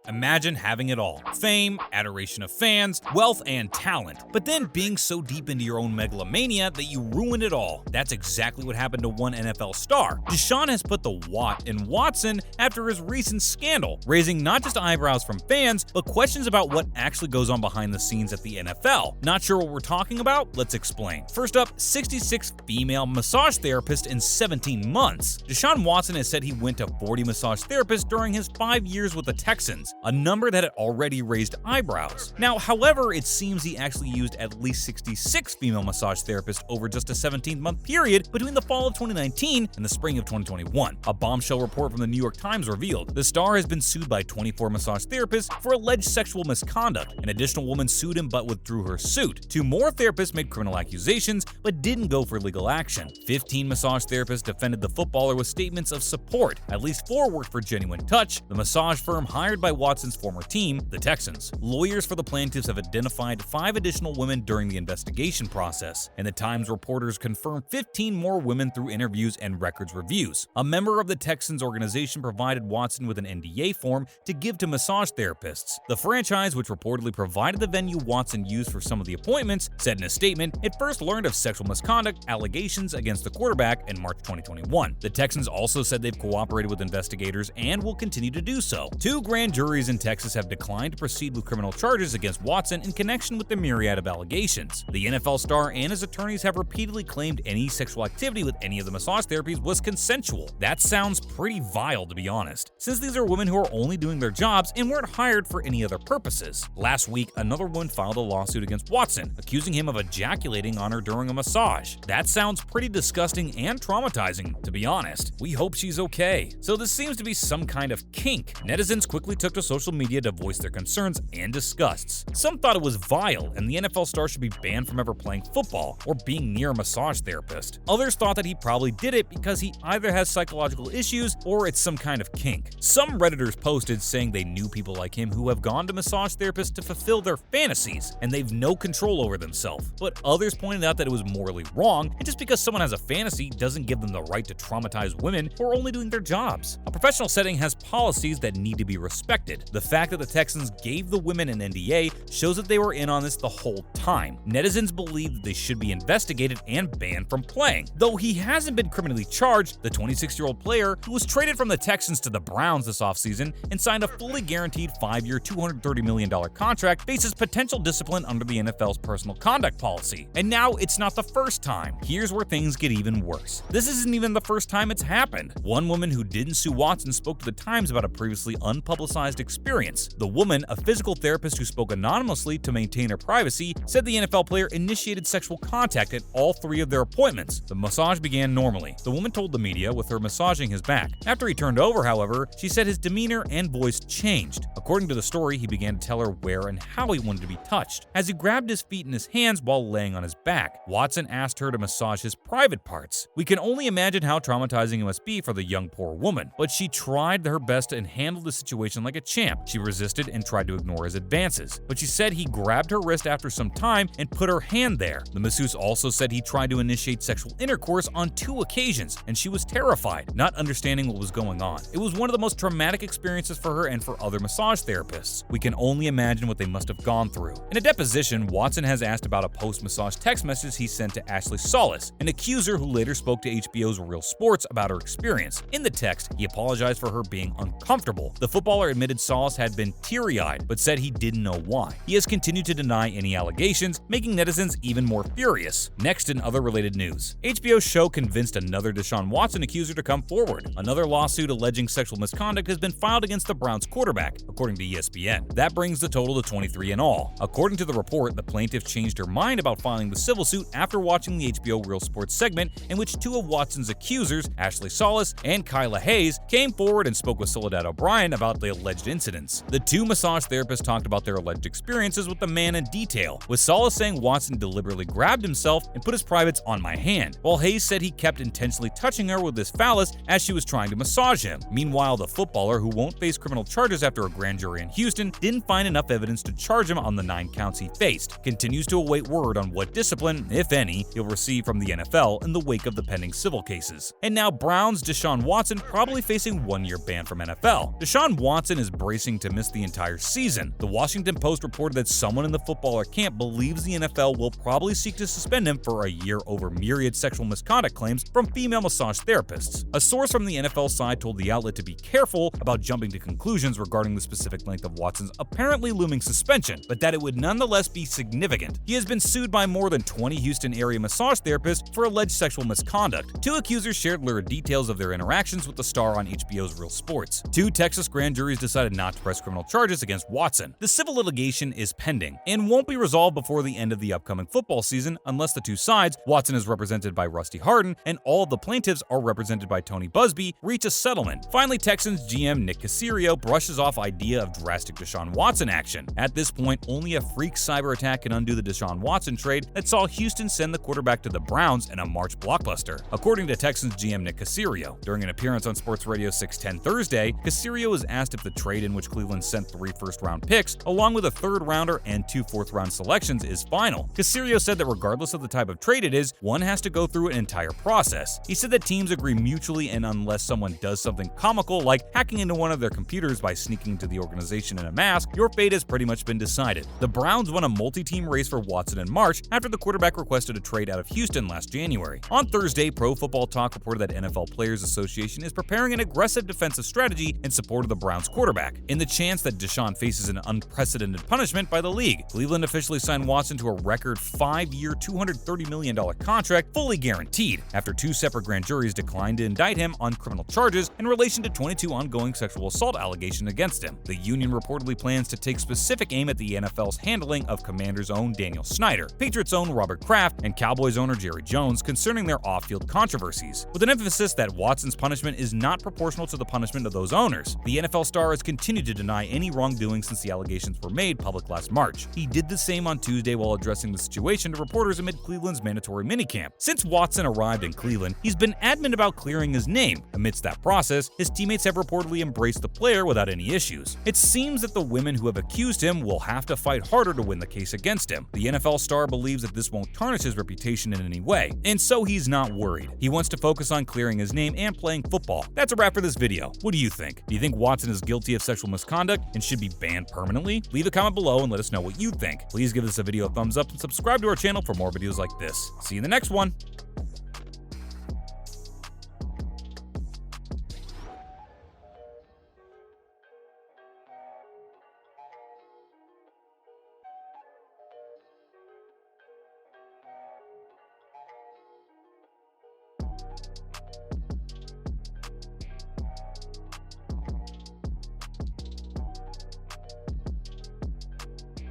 Imagine having it all: fame, adoration of fans, wealth, and talent, but then being so deep into your own megalomania that you ruin it all. That's exactly what happened to one NFL star. Deshaun has put the Watt in Watson after his recent scandal, raising not just eyebrows from fans, but questions about what actually goes on behind the scenes at the NFL. Not sure what we're talking about? Let's explain. First up, 66 female massage therapists in 17 months. Deshaun Watson has said he went to 40 massage therapists during his 5 years with the Texans, a number that had already raised eyebrows. Now, however, it seems he actually used at least 66 female massage therapists over just a 17-month period between the fall of 2019 and the spring of 2021. A bombshell report from the New York Times revealed the star has been sued by 24 massage therapists for alleged sexual misconduct. An additional woman sued him but withdrew her suit. 2 more therapists made criminal accusations but didn't go for legal action. 15 massage therapists defended the footballer with statements of support. At least 4 worked for Genuine Touch, the massage firm hired by Watson's former team, the Texans. Lawyers for the plaintiffs have identified 5 additional women during the investigation process, and the Times reporters confirmed 15 more women through interviews and records reviews. A member of the Texans organization provided Watson with an NDA form to give to massage therapists. The franchise, which reportedly provided the venue Watson used for some of the appointments, said in a statement it first learned of sexual misconduct allegations against the quarterback in March 2021. The Texans also said they've cooperated with investigators and will continue to do so. 2 grand juries in Texas have declined to proceed with criminal charges against Watson in connection with the myriad of allegations. The NFL star and his attorneys have repeatedly claimed any sexual activity with any of the massage therapies was consensual. That sounds pretty vile, to be honest, since these are women who are only doing their jobs and weren't hired for any other purposes. Last week, another woman filed a lawsuit against Watson, accusing him of ejaculating on her during a massage. That sounds pretty disgusting and traumatizing, to be honest. We hope she's okay. So this seems to be some kind of kink. Netizens quickly took to social media to voice their concerns and disgusts. Some thought it was vile and the NFL star should be banned from ever playing football or being near a massage therapist. Others thought that he probably did it because he either has psychological issues or it's some kind of kink. Some Redditors posted saying they knew people like him who have gone to massage therapists to fulfill their fantasies and they've no control over themselves. But others pointed out that it was morally wrong, and just because someone has a fantasy doesn't give them the right to traumatize women who are only doing their jobs. A professional setting has policies that need to be respected. The fact that the Texans gave the women an NDA shows that they were in on this the whole time. Netizens believe that they should be investigated and banned from playing. Though he hasn't been criminally charged, the 26-year-old player, who was traded from the Texans to the Browns this offseason and signed a fully guaranteed 5-year, $230 million contract, faces potential discipline under the NFL's personal conduct policy. And now it's not the first time. Here's where things get even worse. This isn't even the first time it's happened. One woman who didn't sue Watson spoke to the Times about a previously unpublicized experience. The woman, a physical therapist who spoke anonymously to maintain her privacy, said the NFL player initiated sexual contact at all 3 of their appointments. The massage began normally. The woman told the media, with her massaging his back. After he turned over, however, she said his demeanor and voice changed. According to the story, he began to tell her where and how he wanted to be touched, as he grabbed his feet in his hands while laying on his back. Watson asked her to massage his private parts. We can only imagine how traumatizing it must be for the young poor woman, but she tried her best and handled the situation like a champ. She resisted and tried to ignore his advances, but she said he grabbed her wrist after some time and put her hand there. The masseuse also said he tried to initiate sexual intercourse on 2 occasions, and she was terrified, not understanding what was going on. It was one of the most traumatic experiences for her and for other massage therapists. We can only imagine what they must have gone through. In a deposition, Watson has asked about a post-massage text message he sent to Ashley Solis, an accuser who later spoke to HBO's Real Sports about her experience. In the text, he apologized for her being uncomfortable. The footballer admitted Solis had been teary-eyed, but said he didn't know why. He has continued to deny any allegations, making netizens even more furious. Next, in other related news, HBO's show convinced another Deshaun Watson accuser to come forward. Another lawsuit alleging sexual misconduct has been filed against the Browns quarterback, according to ESPN. That brings the total to 23 in all. According to the report, the plaintiff changed her mind about filing the civil suit after watching the HBO Real Sports segment in which 2 of Watson's accusers, Ashley Solis and Kyla Hayes, came forward and spoke with Soledad O'Brien about the alleged incidents. The 2 massage therapists talked about their alleged experiences with the man in detail, with Solis saying Watson deliberately grabbed himself and put his privates on my hand, while Hayes said he kept intentionally touching her with his phallus as she was trying to massage him. Meanwhile, the footballer, who won't face criminal charges after a grand jury in Houston, didn't find enough evidence to charge him on the 9 counts he faced, continues to await word on what discipline, if any, he'll receive from the NFL in the wake of the pending civil cases. And now Browns Deshaun Watson probably facing 1-year ban from NFL. Deshaun Watson is bracing to miss the entire season. The Washington Post reported that someone in the footballer camp believes the NFL will probably seek to suspend him for a year over myriad sexual misconduct claims from female massage therapists. A source from the NFL side told the outlet to be careful about jumping to conclusions regarding the specific length of Watson's apparently looming suspension, but that it would nonetheless be significant. He has been sued by more than 20 Houston area massage therapists for alleged sexual misconduct. Two accusers shared lurid details of their interactions with the star on HBO's Real Sports. Two Texas grand juries decided not to press criminal charges against Watson. The civil litigation is pending and won't be resolved before the end of the upcoming football season unless the two sides, Watson is represented by Rusty Hardin and all of the plaintiffs are represented by Tony Busby, reach a settlement. Finally, Texans GM Nick Caserio brushes off idea of drastic Deshaun Watson action. At this point, only a freak cyber attack can undo the Deshaun Watson trade that saw Houston send the quarterback to the Browns in a March blockbuster. According to Texans GM Nick Caserio, during an appearance on Sports Radio 610 Thursday, Caserio was asked if the trade in which Cleveland sent 3 first-round picks, along with a third-rounder and 2 fourth-round selections, is final. Caserio said that regardless of the type of trade it is, one has to go through an entire process. He said that teams agree mutually, and unless someone does something comical like hacking into one of their computers by sneaking into the organization in a mask, your fate has pretty much been decided. The Browns won a multi-team race for Watson in March after the quarterback requested a trade out of Houston last January. On Thursday, Pro Football Talk reported that NFL Players Association is preparing an aggressive defensive strategy in support of the Browns quarterback. In the chance that Deshaun faces an unprecedented punishment by the league, Cleveland officially signed Watson to a record 5-year, $230 million contract, fully guaranteed, after 2 separate grand juries declined to indict him on criminal charges in relation to 22 ongoing sexual assault allegations against him. The union reportedly plans to take specific aim at the NFL's handling of Commanders' own Daniel Snyder, Patriots' own Robert Kraft, and Cowboys owner Jerry Jones concerning their off-field controversies, with an emphasis that Watson's punishment is not proportional to the punishment of those owners. The NFL star has continued to deny any wrongdoing since the allegations were made public last March. He did the same on Tuesday while addressing the situation to reporters amid Cleveland's mandatory minicamp. Since Watson arrived in Cleveland, he's been adamant about clearing his name. Amidst that process, his teammates have reportedly embraced the player without any issues. It seems that the women who have accused him will have to fight harder to win the case against him. The NFL star believes that this won't tarnish his reputation in any way, and so he's not worried. He wants to focus on clearing his name and playing football. That's a wrap for this video. What do you think? Do you think Watson is guilty of sexual misconduct and should be banned permanently? Leave a comment below and let us know what you think. Please give this a video a thumbs up and subscribe to our channel for more videos like this. See you in the next one.